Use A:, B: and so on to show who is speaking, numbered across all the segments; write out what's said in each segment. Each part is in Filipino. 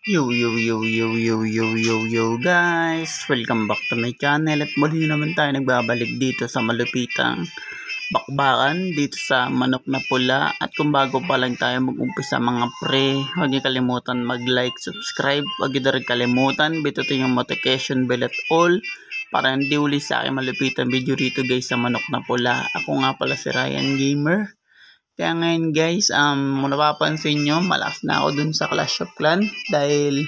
A: Yo guys! Welcome back to my channel at muli naman tayo nagbabalik dito sa malupitang bakbakan dito sa manok na pula. At kung bago pa lang tayo mag-umpisa mga pre, huwag niyo kalimutan mag-like, subscribe, huwag niyo rin kalimutan bitutin yung notification bell at all para hindi uli sa akin malupitang video rito guys sa manok na pula. Ako nga pala si Ryan Gamer. Kaya ngayon guys, napapansin nyo, malakas na ako dun sa Clash of Clans dahil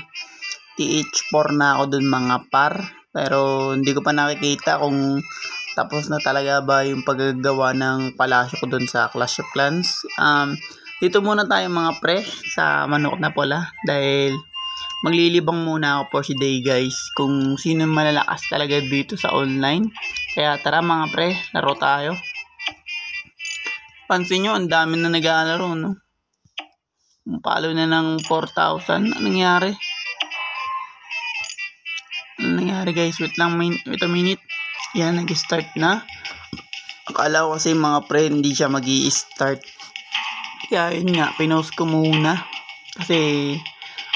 A: TH4 na ako dun mga par. Pero hindi ko pa nakikita kung tapos na talaga ba yung paggagawa ng palasyo ko dun sa Clash of Clans. Dito muna tayo mga pre sa manok na pula dahil maglilibang muna ako for today guys kung sino malalakas talaga dito sa online. Kaya tara mga pre, laro tayo. Pansin nyo, ang dami na nag-aalaro, no? Palo na ng 4,000. Anong nangyari? Anong nangyari, guys? Wait a minute. Yan, nag-start na. Akala ko kasi mga pre, hindi siya mag-i-start. Kaya yun nga, pinost ko muna. Kasi,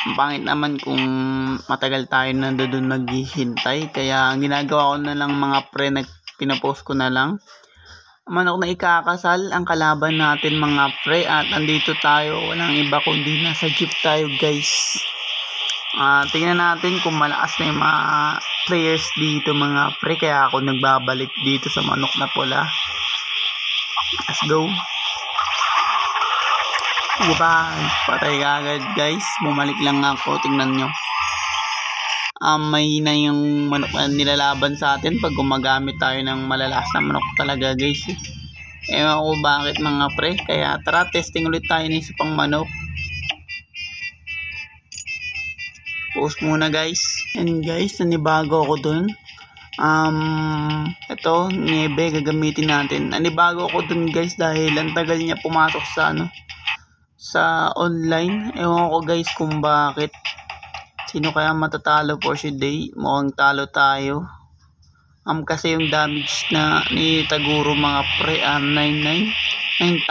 A: ang pangit naman kung matagal tayo nandun naghihintay. Kaya, ang ginagawa ko na lang mga pre, pinapost ko na lang. Manok na ikakasal ang kalaban natin mga pre at andito tayo, walang iba kundi nasa jeep tayo guys. Tingnan natin kung malakas na yung mga players dito mga pre, kaya ako nagbabalik dito sa manok na pula. Let's go. Diba, patay agad guys, bumalik lang ako, tingnan nyo. May na yung manok na nilalaban sa atin pag gumagamit tayo ng malalakas na manok talaga guys. Ewan ko bakit mga pre. Kaya tara, testing ulit tayo ng isa pang manok. Post muna guys. And guys, nanibago ako dun. Ito, niebe, gagamitin natin. Nanibago ako dun guys dahil ang tagal niya pumasok sa sa online. Ewan ko guys kung bakit. Sino kaya matatalo for today? Mukhang talo tayo. Kasi yung damage na ni Taguro mga pre, 9,000.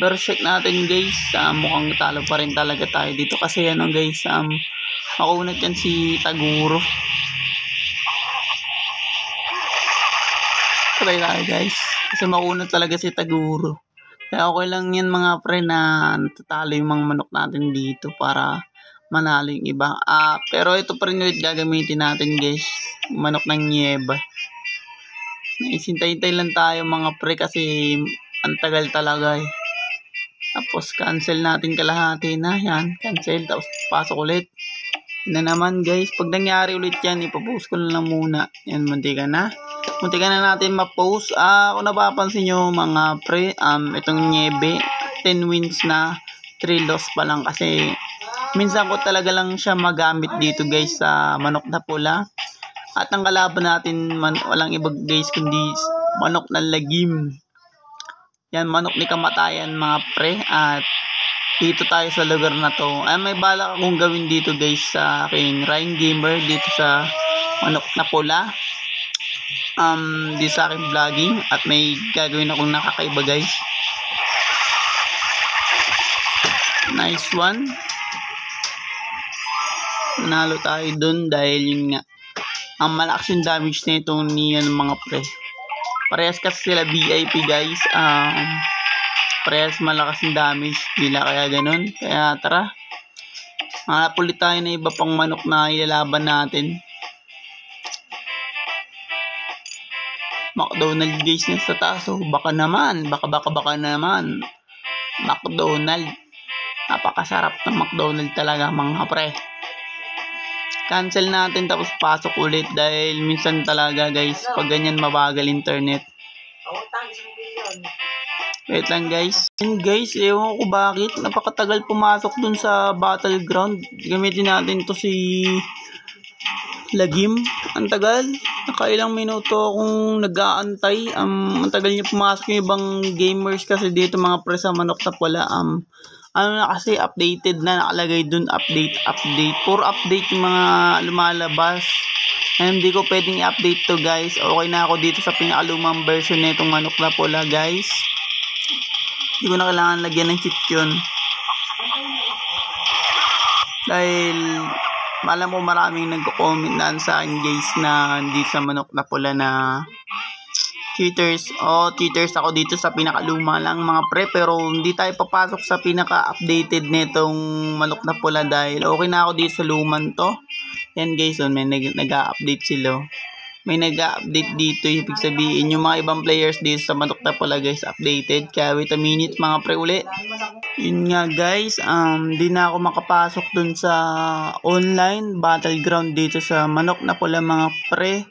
A: Pero check natin guys. Mukhang talo pa rin talaga tayo dito. Kasi ano guys, makunat yan si Taguro. Try tayo guys. Kasi makunat talaga si Taguro. Kaya okay lang yan mga pre na natatalo yung mga manok natin dito para manalo yung iba. Pero ito pa rin ulit gagamitin natin guys, manok ng nieba. Naisintay-intay lang tayo mga pre kasi ang tagal talaga eh. Tapos cancel natin kalahati na. Yan, cancel, tapos pasok ulit. Yan na naman guys, pag nangyari ulit yan, ipapost ko lang muna. Yan, muntika na natin ma-post. Kung napapansin nyo mga pre, itong niebe 10 wins na 3 loss pa lang kasi minsan ko talaga lang siya magamit dito guys sa manok na pula. At ang kalaban natin walang iba guys kundi manok na lagim. Yan, manok ni kamatayan mga pre. At dito tayo sa lugar na to. May balak akong gawin dito guys sa aking Ryan Gamer dito sa manok na pula. Dito sa aking vlogging. At may gagawin akong nakakaiba guys. Nice one. Nanalo tayo dun dahil yun nga, ang malakas yung damage na ito niya ng mga pre. Parehas kasi sila VIP guys. Parehas malakas yung damage nila, kaya ganun. Kaya tara, hanap ulit tayo na iba pang manok na ilalaban natin. McDonald guys na sa taas. Baka naman. McDonald. Napakasarap ng McDonald talaga mga pre. Cancel natin tapos pasok ulit dahil minsan talaga guys pag ganyan mabagal internet. Wait lang guys. And guys, ewan ko bakit napakatagal pumasok dun sa battleground. Gamitin natin to si Lagim. Ang tagal. Nakailang minuto akong nag-aantay. Ang tagal niya pumasok yung ibang gamers kasi dito mga pre sa manok na pula. Na kasi updated na nakalagay dun, update. Puro update yung mga lumalabas. Hindi ko pwedeng i-update to guys. Okay na ako dito sa pinakalumang version na itong manok na pula guys. Hindi ko na kailangan lagyan ng cheat yun. Dahil alam mo maraming nagko-comment na sa akin guys na hindi sa manok na pula na cheaters. Cheaters ako dito sa pinakaluma lang mga pre, pero hindi tayo papasok sa pinaka-updated nitong manok na pula dahil okay na ako dito sa luman to. Yan guys, may nag-update sila. May nag-update dito, ibig sabihin yung mga ibang players dito sa manok na pula guys updated. Kaya wait a minute mga pre uli. Yun nga guys, di na ako makapasok dun sa online battleground dito sa manok na pula mga pre.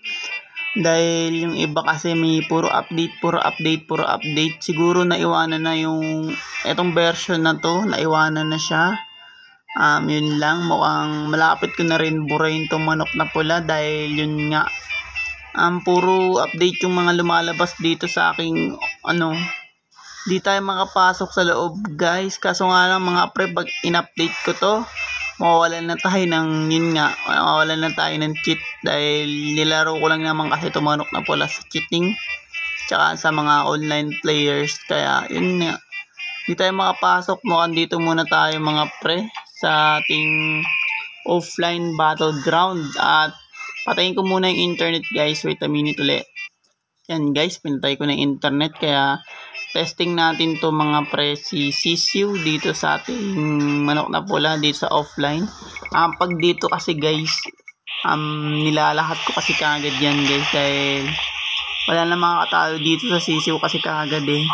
A: Dahil yung iba kasi may puro update. Siguro naiwanan na yung etong version na to, naiwanan na siya. Yun lang, mukhang malapit ko na rin burahin tong manok na pula dahil yun nga, puro update yung mga lumalabas dito sa aking di tayo makapasok sa loob guys. Kaso nga lang mga pre, pag in-update ko to, mawawalan na tayo ng cheat dahil nilaro ko lang naman kasi tumanok na pula sa cheating tsaka sa mga online players. Kaya yun nga, di tayo makapasok. Mukhang dito muna tayo mga pre sa ating offline battleground. At patayin ko muna yung internet guys, wait a minute ulit. Yan guys, pinatay ko na yung internet. Kaya testing natin to mga pre, si Sisiu dito sa ating manok na pula dito sa offline. Pag dito kasi guys, nilalahat ko kasi kagad yan guys dahil wala na makakatalo dito sa Sisiu kasi kagad diba?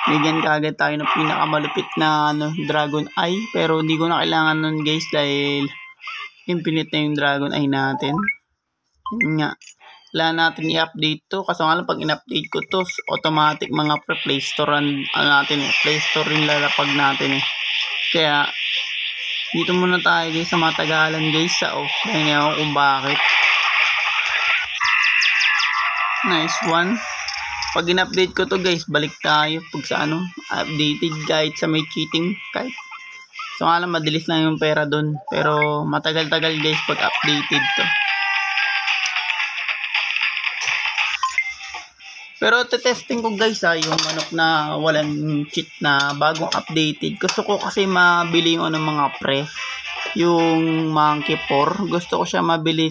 A: Bigyan kagad tayo ng pinakamalupit na Dragon Eye, pero hindi ko na kailangan nun guys dahil infinite na yung Dragon Eye natin. Yun nga, kailangan natin i-update to kasi nga lang pag in-update ko to automatic mga pre Play Store Play Store rin lalapag natin Kaya dito muna tayo guys sa matagalan guys sa offline. Ewan kung bakit. Nice one. Pag in-update ko to guys, balik tayo pag sa updated kahit sa may cheating kahit. So nga lang madilis lang yung pera dun, pero matagal-tagal guys pag updated to. Pero testing ko guys yung manok na walang cheat na bagong updated. Gusto ko kasi mabili yung mga pre, yung Monkey 4. Gusto ko siya mabili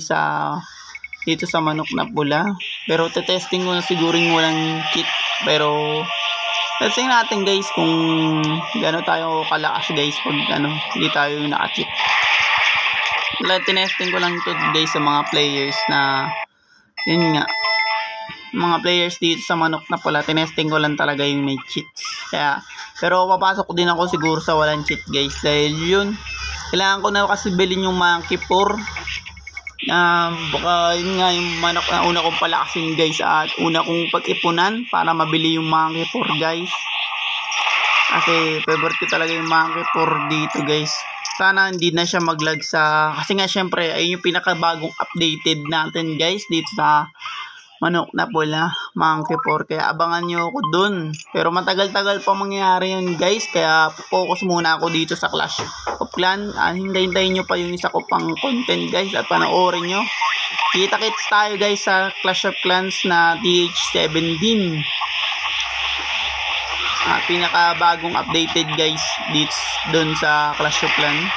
A: dito sa manok na pula. Pero testing ko na siguro yung walang cheat. Pero testing natin guys kung gano'n tayo kalakas guys pag hindi tayo naka-cheat. Tinesting ko lang ito guys sa mga players na yun nga, mga players dito sa manok na pula, tinesting ko lang talaga yung may cheats. Kaya, pero papasok din ako siguro sa walang cheat guys dahil yun, kailangan ko na kasi bilhin yung Monkey 4. Baka yun nga yung manok na una kong palakasin guys at una kong pag-ipunan para mabili yung Monkey 4 guys. Kasi favorite ko talaga yung Monkey 4 dito guys. Sana hindi na siya mag-lag kasi nga syempre ayun yung pinakabagong updated natin guys dito sa manok na pula, Monkey 4. Kaya abangan nyo ako dun. Pero matagal-tagal pa mangyayari yun guys. Kaya focus muna ako dito sa Clash of Clans. Hintayin nyo pa yung isa ko pang content guys at panoorin nyo. Kita-kits tayo guys sa Clash of Clans na TH17. Pinakabagong updated guys dito dun sa Clash of Clans.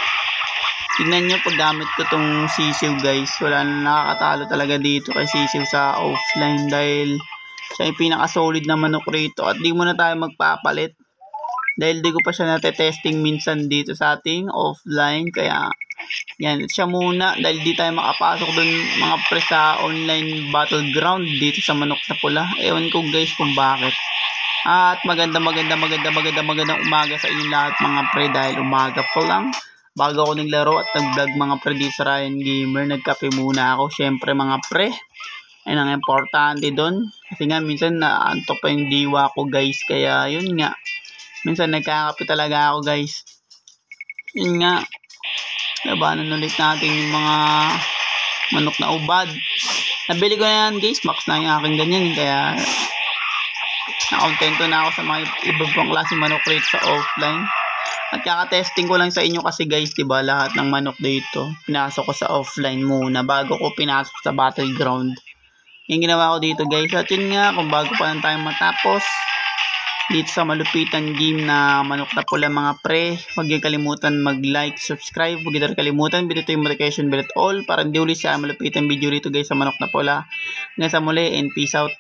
A: Tignan nyo pag gamit ko tong Sisiu guys, wala na nakakatalo talaga dito kay Sisiu sa offline dahil siya yung pinaka-solid na manok rito at di muna tayo magpapalit dahil di ko pa siya natetesting minsan dito sa ating offline. Kaya yan, siya muna dahil di tayo makapasok dun mga pre sa online battleground dito sa manok na pula. Ewan ko guys kung bakit. At magandang umaga sa inyong lahat mga pre dahil umaga pa lang. Bago ako naglaro at nag-vlog mga pre di sa Ryan Gamer, nagkape muna ako. Syempre mga pre, ayun ang importante doon. Kasi nga minsan naantok pa yung diwa ko guys. Kaya yun nga, minsan nagkakape talaga ako guys. Yun nga, labanan ulit natin yung mga manok na ubad. Nabili ko na yan guys, max na yung aking ganyan. Kaya nakontento na ako sa mga ibang klase manok rito sa offline. At kaka-testing ko lang sa inyo kasi guys, diba, lahat ng manok dito pinasok ko sa offline muna bago ko pinasok sa battleground. Yung ginawa ko dito guys. At yun nga, kung bago pa lang tayo matapos, dito sa malupitan game na manok na pula mga pre. Huwag niyo kalimutan mag-like, subscribe. Huwag niyo kalimutan bituin yung notification bell at all para hindi ulit sa malupitan video dito guys sa manok na pula. Hanggang sa muli and peace out.